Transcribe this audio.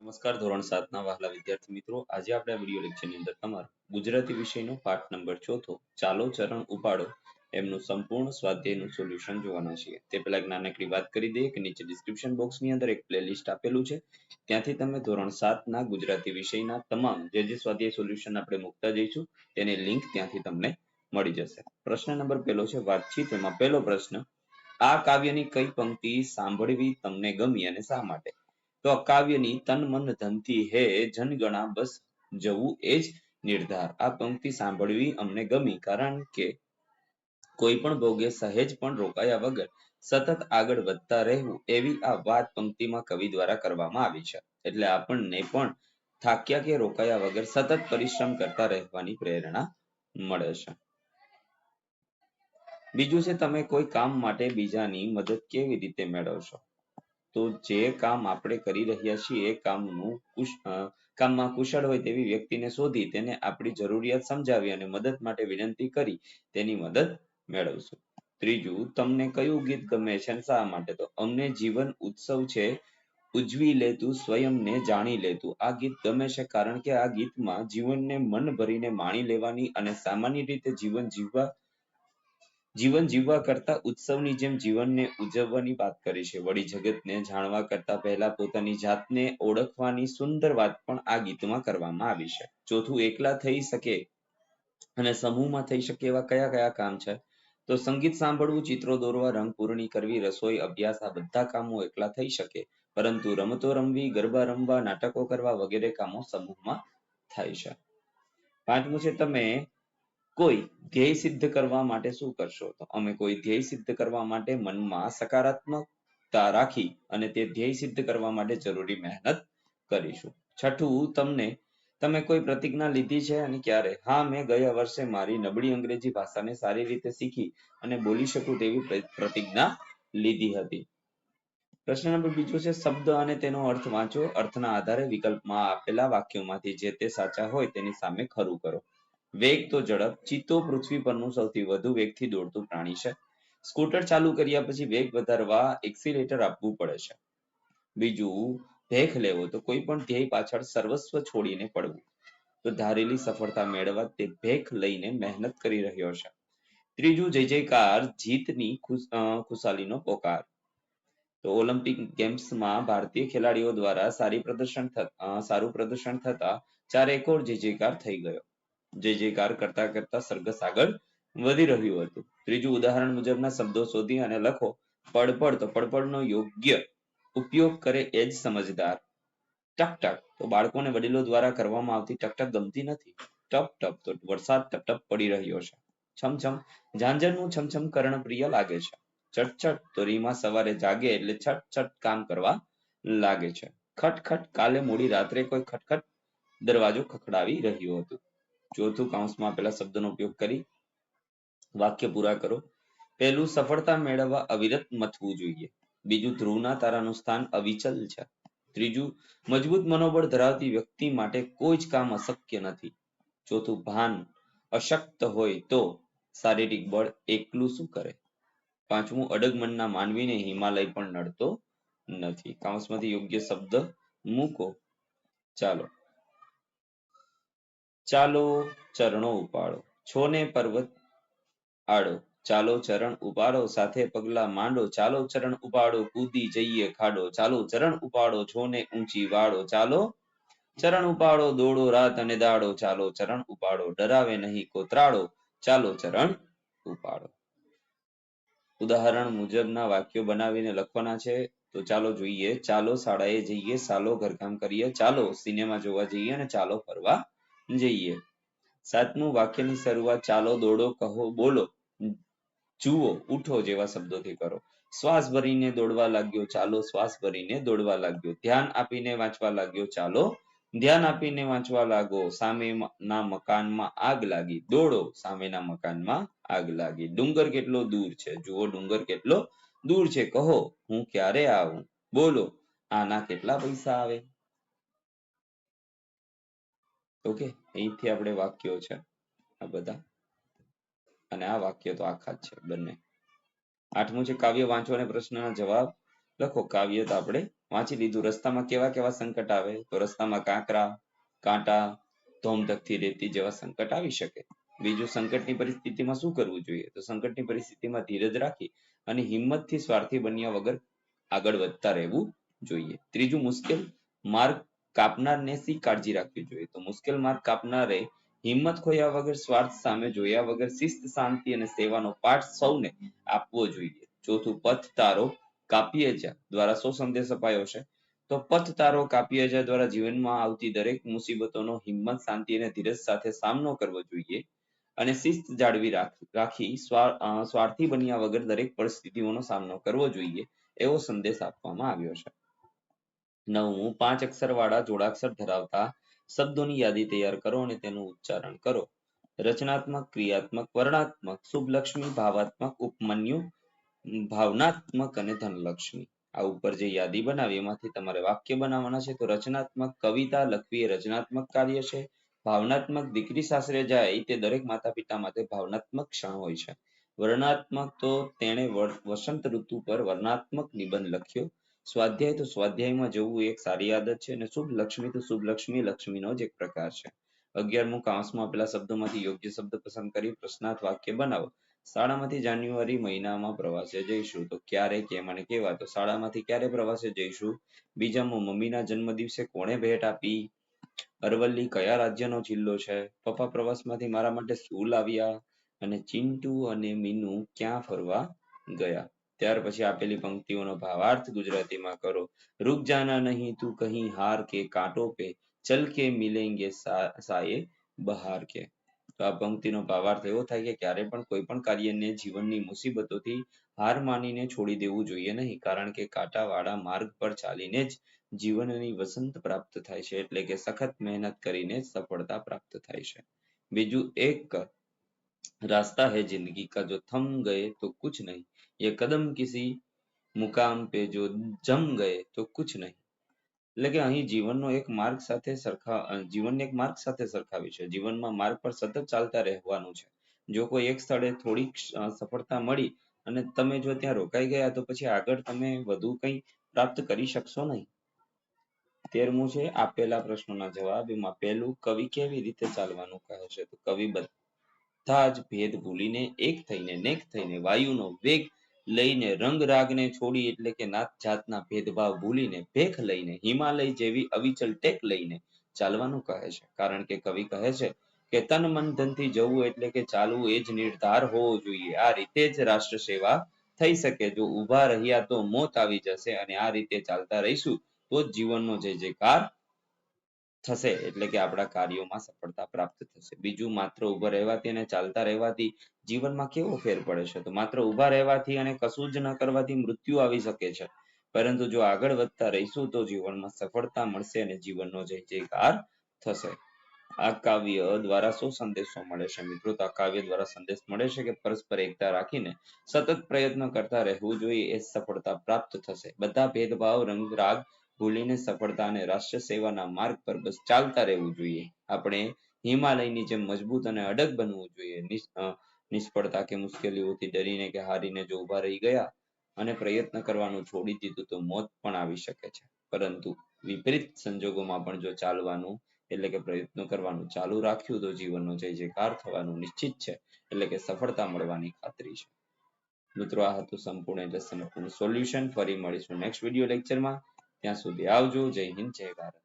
નમસ્કાર ધોરણ 7 ના વહાલા વિદ્યાર્થી મિત્રો, આજે આપણે આ વિડિયો લેક્ચરની અંદર તમારું ગુજરાતી વિષયનો પાઠ નંબર 4 ચાલો ચરણ ઉપાડો એમનું સંપૂર્ણ સ્વાધ્યાયનું સોલ્યુશન જોવાના છીએ. તે પહેલા એક નાનકડી વાત કરી દઈએ કે નીચે ડિસ્ક્રિપ્શન બોક્સની અંદર એક પ્લેલિસ્ટ આપેલું છે, ત્યાંથી તમે ધોરણ 7 ના ગુજરાતી વિષયના તમામ જે સ્વાધ્યાય સોલ્યુશન આપણે મૂકતા જઈશું તેની લિંક ત્યાંથી તમને મળી જશે. પ્રશ્ન નંબર પહેલો છે વાતચીત. એમાં પહેલો પ્રશ્ન, આ કાવ્યની કઈ પંક્તિ સાંભળવી તમને ગમી અને શા માટે? તો આ કાવ્યની તન મન ધનથી હે જનગણા બસ જવું એ જ નિર્ધાર. આ પંક્તિ સાંભળવી અમને ગમી કારણ કે કોઈ પણ ભોગે સહેજ પણ રોકાયા વગર સતત આગળ વધતા રહેવું એવી આ વાત પંક્તિમાં કવિ દ્વારા કરવામાં આવી છે. એટલે આપણને પણ થાક્યા કે રોકાયા વગર સતત પરિશ્રમ કરતા રહેવાની પ્રેરણા મળે છે. બીજું છે, તમે કોઈ કામ માટે બીજાની મદદ કેવી રીતે મેળવશો? તો જે કામ આપણે કરી રહ્યા છીએ એ કામમાં કુશળ હોય તેવી વ્યક્તિને શોધી તેને આપણી જરૂરિયાત સમજાવી અને મદદ માટે વિનંતી કરી તેની મદદ મેળવશું. ત્રીજું, તમને કયું ગીત ગમે છે અને શા માટે? તો અમને જીવન ઉત્સવ છે ઉજવી લેતું સ્વયંને જાણી લેતું. આ ગીત ગમે છે કારણ કે આ ગીતમાં જીવનને મન ભરીને માણી લેવાની અને સામાન્ય રીતે જીવન જીવવા કરતા ઉત્સવની જેમ જીવનને ઉજવવાની વાત કરી છે. વળી જગતને જાણવા કરતા પહેલા પોતાની જાતને ઓળખવાની સુંદર વાત પણ આ ગીતમાં કરવામાં આવી છે. ચોથું, એકલા થઈ શકે અને સમૂહમાં થઈ શકે એવા કયા કયા કામ છે? તો સંગીત સાંભળવું, ચિત્રો દોરવા, રંગ પૂરણી કરવી, રસોઈ, અભ્યાસ આ બધા કામો એકલા થઈ શકે, પરંતુ રમતો રમવી, ગરબા રમવા, નાટકો કરવા વગેરે કામો સમૂહમાં થાય છે. પાંચમું છે, તમે કોઈ ધ્યેય સિદ્ધ કરવા માટે શું કરશો? તો અમે કોઈ ધ્યેય સિદ્ધ કરવા માટે મનમાં સકારાત્મકતા રાખી અને તે ધ્યેય સિદ્ધ કરવા માટે જરૂરી મહેનત કરીશું. છઠ્ઠું, તમે કોઈ પ્રતિજ્ઞા લીધી છે અને ક્યારે? હા, મેં ગયા વર્ષે મારી નબળી અંગ્રેજી ભાષાને સારી રીતે શીખી અને બોલી શકું તેવી પ્રતિજ્ઞા લીધી હતી. પ્રશ્ન નંબર બીજો છે, શબ્દ અને તેનો અર્થ વાંચો. અર્થના આધારે વિકલ્પમાં આપેલા વાક્યોમાંથી જે તે સાચા હોય તેની સામે ખરું કરો. વેગ તો ઝડપ. ચિત્તો પૃથ્વી પરનું સૌથી વધુ વેગથી દોડતું પ્રાણી છે. સ્કૂટર ચાલુ કર્યા પછી વેગ વધારવા એક્સિલેટર આપવું પડે છે. બીજું, ભેખ લેવો. તો કોઈ પણ ધ્યેય પાછળ સર્વસ્વ છોડીને પડવું. તો ધારેલી સફળતા મેળવવા તે ભેખ લઈને મહેનત કરી રહ્યો છે. ત્રીજું, જય જયકાર. જીતની ખુશાલીનો પોકાર. તો ઓલિમ્પિક ગેમ્સમાં ભારતીય ખેલાડીઓ દ્વારા સારું પ્રદર્શન થતા ચાર એકોર જય જયકાર થઈ ગયો. જય જયકાર કરતા કરતા સરઘસ આગળ વધી રહ્યું હતું. ત્રીજું, ઉદાહરણ મુજબના શબ્દો શોધી અને લખો. પડપડ. તો પડપડનો યોગ્ય ઉપયોગ કરે એ જ સમજદાર. ટક ટક. તો બાળકોને વડીલો દ્વારા કરવામાં આવતી ટક ટક ગમતી નથી. ટપ ટપ. તો વરસાદ ટપ ટપ પડી રહ્યો છે. છમછમ. ઝાંઝરનું છમછમ કર્ણપ્રિય લાગે છે. ચટચટ. તો રીમા સવારે જાગે એટલે છટ છટ કામ કરવા લાગે છે. ખટખટ. કાલે મોડી રાત્રે કોઈ ખટખટ દરવાજો ખખડાવી રહ્યું હતું. ચોથું, કૌંસમાં આપેલા શબ્દનો ઉપયોગ કરી વાક્ય પૂરા કરો. પહેલું, સફળતા મેળવવા અવિરત મથવું જોઈએ. બીજું, ધ્રુવના તારાનું સ્થાન અવિચલ છે. ત્રીજું, મજબૂત મનોબળ ધરાવતી વ્યક્તિ માટે કોઈ જ કામ અશક્ય નથી. ચોથું, ભાન અશક્ત હોય તો શારીરિક બળ એકલું શું કરે? પાંચમું, અડગ મનના માનવીને હિમાલય પણ નડતો નથી. કૌંસમાંથી યોગ્ય શબ્દ મૂકો. ચાલો ચરણો ઉપાડો. છોને પર્વત આડો. ચાલો ચરણ ઉપાડો સાથે પગલા માંડો. ચાલો ચરણ ઉપાડો કૂદી જઈએ ખાડો. ચાલો ચરણ ઉપાડો છોને ઊંચી વાળો. ચાલો ચરણ ઉપાડો દોડો રાત અને દાડો. ચાલો ચરણ ઉપાડો ડરાવે નહીં કોતરાડો. ચાલો ચરણ ઉપાડો. ઉદાહરણ મુજબના વાક્યો બનાવીને લખવાના છે. તો ચાલો જોઈએ. ચાલો શાળાએ જઈએ. ચાલો ઘરકામ કરીએ. ચાલો સિનેમા જોવા જઈએ અને ચાલો ફરવા જઈએ. સાતમું, વાક્યની શરૂઆત ચાલો, દોડો, કહો, બોલો, જુઓ, ઉઠો જેવા શબ્દોથી કરો. શ્વાસ ભરીને દોડવા લાગ્યો. ચાલો શ્વાસ ભરીને દોડવા લાગ્યો. ધ્યાન આપીને વાંચવા લાગ્યો. ચાલો ધ્યાન આપીને વાંચવા લાગો. સામેના મકાનમાં આગ લાગી. દોડો સામેના મકાનમાં આગ લાગી. ડુંગર કેટલો દૂર છે. જુઓ ડુંગર કેટલો દૂર છે. કહો હું ક્યારે આવું. બોલો આના કેટલા પૈસા આવે. ઓકે, અહીંથી આપણે વાક્યો છે આ બધા, અને આ વાક્ય તો આખા જ છે બંને. આઠમું છે, કાવ્ય વાંચો અને પ્રશ્નના જવાબ લખો. કાવ્ય તો આપણે વાંચી લીધું. રસ્તામાં કેવા કેવા સંકટ આવે? તો રસ્તામાં કાંકરા, કાંટા, ધોમધખતી રેતી જેવા સંકટ આવી શકે. બીજું, સંકટની પરિસ્થિતિમાં શું કરવું જોઈએ? તો સંકટની પરિસ્થિતિમાં ધીરજ રાખી અને હિંમતથી સ્વાર્થી બન્યા વગર આગળ વધતા રહેવું જોઈએ. ત્રીજું, મુશ્કેલ માર્ગ કાપનારને શી કાળજી રાખવી જોઈએ? તો મુશ્કેલ માર્ગ કાપનારે હિંમત ખોયા વગર, સ્વાર્થ સામે જોયા વગર શિસ્ત, શાંતિ અને સેવાનો પાઠ સૌને આપવો જોઈએ. ચોથું, પથ તારો કાપીએ જા દ્વારા શું સંદેશ અપાયો છે? તો પથ તારો કાપીએ જા દ્વારા જીવનમાં આવતી દરેક મુસીબતોનો હિંમત, શાંતિ અને ધીરજ સાથે સામનો કરવો જોઈએ અને શિસ્ત જાળવી રાખી સ્વાર્થી બન્યા વગર દરેક પરિસ્થિતિઓનો સામનો કરવો જોઈએ એવો સંદેશ આપવામાં આવ્યો છે. નવમું, 5 અક્ષર વાળા જોડાક્ષર ધરાવતા શબ્દોની યાદી તૈયાર કરો અને તેનું ઉચ્ચારણ કરો. રચનાત્મક, ક્રિયાત્મક, વર્ણનાત્મક, શુભલક્ષ્મી, ભાવાત્મક, ઉપમાન્યુ, ભાવનાત્મક અને ધનલક્ષ્મી. આ ઉપર જે યાદી બનાવી એમાંથી તમારે વાક્ય બનાવવાના છે. તો રચનાત્મક, કવિતા લખવી એ રચનાત્મક કાર્ય છે. ભાવનાત્મક, દીકરી સાસરે જાય તે દરેક માતા પિતા માટે ભાવનાત્મક ક્ષણ હોય છે. વર્ણનાત્મક, તો તેણે વસંત ઋતુ પર વર્ણનાત્મક નિબંધ લખ્યો. સ્વાધ્યાય, તો સ્વાધ્યાયમાં જવું એક સારી આદત છે. અને શુભ લક્ષ્મી, તો શુભ લક્ષ્મી લક્ષ્મીનો જ એક પ્રકાર છે. 11મું, કૌંસમાં આપેલા શબ્દોમાંથી યોગ્ય શબ્દ પસંદ કરી પ્રશ્નાર્થ વાક્ય બનાવો. શાળામાંથી જાન્યુઆરી મહિનામાં પ્રવાસે જઈશું. તો ક્યારે, કેમ અને કેવા? તો શાળામાંથી ક્યારે પ્રવાસે જઈશું? બીજામાં, મમ્મીના જન્મદિવસે કોણે ભેટ આપી? અરવલ્લી કયા રાજ્યનો જિલ્લો છે? પપ્પા પ્રવાસમાંથી મારા માટે શું લાવ્યા? અને ચિંટુ અને મીનુ ક્યાં ફરવા ગયા? ત્યાર પછી આપેલી પંક્તિઓનો ભાવાર્થ ગુજરાતીમાં કરો. रुक जाना नहीं तू कहीं हार के कांटों पे चल के मिलेंगे साये बहार के. તો આ પંક્તિનો ભાવાર્થ એવો થાય કે ક્યારે પણ કોઈ પણ કાર્યને જીવનની મુસીબતોથી હાર માનીને છોડી દેવું જોઈએ નહીં. કારણ કે કાંટાવાળા માર્ગ પર ચાલીને જ જીવનની વસંત પ્રાપ્ત થાય છે. એટલે કે સખત મહેનત કરીને જ સફળતા પ્રાપ્ત થાય છે. બીજું, એક रास्ता है जिंदगी का जो थम गए तो कुछ नहीं, ये कदम किसी मुकाम पे जो जम गए तो कुछ नहीं. એટલે કે અહીં જીવનનો એક માર્ગ સાથે જીવનને એક માર્ગ સાથે સરખાવ્યું છે. જીવનમાં માર્ગ પર સતત ચાલતા રહેવાનું છે. જો કોઈ એક સ્થળે થોડીક સફળતા મળી અને તમે જો ત્યાં રોકાઈ ગયા તો પછી આગળ તમે વધુ કંઈ પ્રાપ્ત કરી શકશો નહીં. 13મું છે આપેલા પ્રશ્નોના જવાબ. એમાં પહેલું, કવિ કેવી રીતે ચાલવાનું કહે છે? તો કવિ બધા જ ભેદ ભૂલીને એક થઈને નેક થઈને વાયુનો વેગ લઈને રંગ રાગને છોડી એટલે કે નાત જાતના ભેદભાવ ભૂલીને ભેખ લઈને હિમાલય જેવી અવિચલ ટેક લઈને ચાલવાનું કહે છે. કારણ કે કવિ કહે છે કે તન મન ધનથી જવું એટલે કે ચાલવું એ જ નિર્ધાર હોવો જોઈએ. આ રીતે જ રાષ્ટ્ર સેવા થઈ શકે. જો ઊભા રહ્યા તો મોત આવી જશે અને આ રીતે ચાલતા રહીશું તો જ જીવનનો જય જયકાર થશે. એટલે કે આપણા કાર્યોમાં સફળતા પ્રાપ્ત થશે. બીજું, માત્ર ઊભા રહેવાથી અને ચાલતા રહેવાથી જીવનમાં કેવો ફેર પડે છે? તો માત્ર ઊભા રહેવાથી અને કશું જ ન કરવાથી મૃત્યુ આવી શકે છે. પરંતુ જો આગળ વધતા રહીશું તો જીવનમાં સફળતા મળશે અને જીવનનો જય જયકાર થશે. આ કાવ્ય દ્વારા શું સંદેશો મળે છે મિત્રો? તો આ કાવ્ય દ્વારા સંદેશ મળે છે કે પરસ્પર એકતા રાખીને સતત પ્રયત્ન કરતા રહેવું જોઈએ. એ સફળતા પ્રાપ્ત થશે. બધા ભેદભાવ, રંગ રાગ ભૂલીને સફળતા અને રાષ્ટ્ર સેવાના માર્ગ પર બસ ચાલતા રહેવું જોઈએ. આપણે હિમાલયની જેમ મજબૂત અને અડગ બનવું જોઈએ. નિષ્ફળતા કે મુશ્કેલીઓથી ડરીને કે હારીને જો ઊભા રહી ગયા અને પ્રયત્ન કરવાનું છોડી દીધું તો મોત પણ આવી શકે છે. પરંતુ વિપરીત સંજોગોમાં પણ જો ચાલવાનું એટલે કે પ્રયત્નો કરવાનું ચાલુ રાખ્યું તો જીવનનો જય જયકાર થવાનું નિશ્ચિત છે. એટલે કે સફળતા મળવાની ખાતરી છે. મિત્રો, આ હતું સંપૂર્ણ એટલે સંપૂર્ણ સોલ્યુશન. ફરી મળીશું નેક્સ્ટ વિડીયો લેક્ચરમાં. ત્યાં સુધી આવજો. જય હિન્દ, જય ભારત.